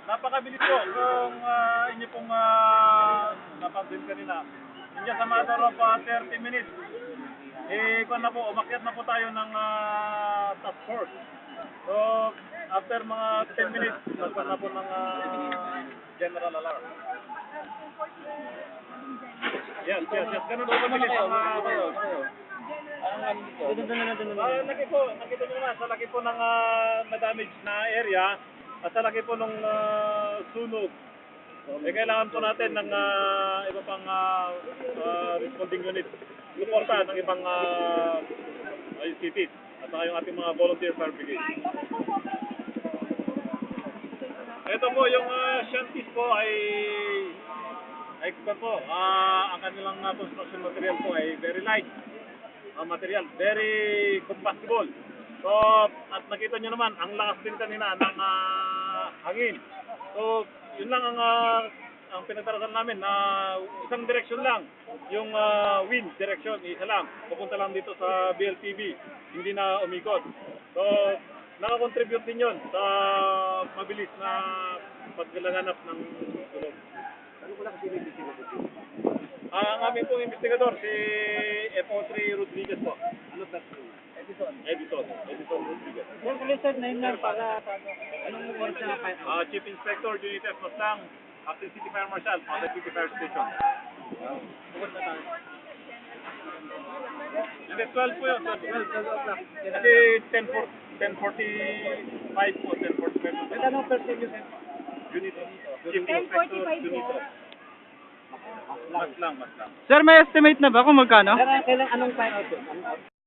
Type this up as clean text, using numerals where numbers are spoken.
napakabilis po kung inyo pong napansin kanina. Hindi sa matter of 30 minutes. Kung na po, umakyat na po tayo ng task force. So, after mga 10 minutes, nagpan na po ng general alarm. Yes. Ganun po kabilis ang nakita nyo naman, sa laki po ng na-damage na area at sa laki po ng sunog. Kailangan po natin ng iba pang responding unit. Suporta ng ibang cities at saka yung ating mga volunteer fire brigade. Ito po yung shanties po ay ang kanilang construction material po ay very light material, very compatible. So, at nakita nyo naman, ang lakas din kanina ng hangin. So, yun lang ang pinagdarasan namin na isang direction lang, yung wind direction, isa lang. Pupunta lang dito sa BLTV, hindi na umikot. So, nakakontribute din yun sa mabilis na paglaganap ng sunog. Ano ko lang kasi may bisita po? Ang aming pong investigador, si FO3 Rodriguez po. Ano ba? Edison Rodriguez. Sir, kalisod na yun lang para anong oras na kayo? Chief Inspector Unit F Mustang, Acting City Fire Marshal, Pasay City Fire Station. Bukod na tayo. Hindi, 12 po yun. 12 o'clock. Kasi 10:45 po, 10:45 po. May tanong person yun, sir. Unit Chief Inspector 10:45 Unit po. F. Mas lang. Sir, may estimate na ba kung magkano? Sir, kailan anong time out yun? Anong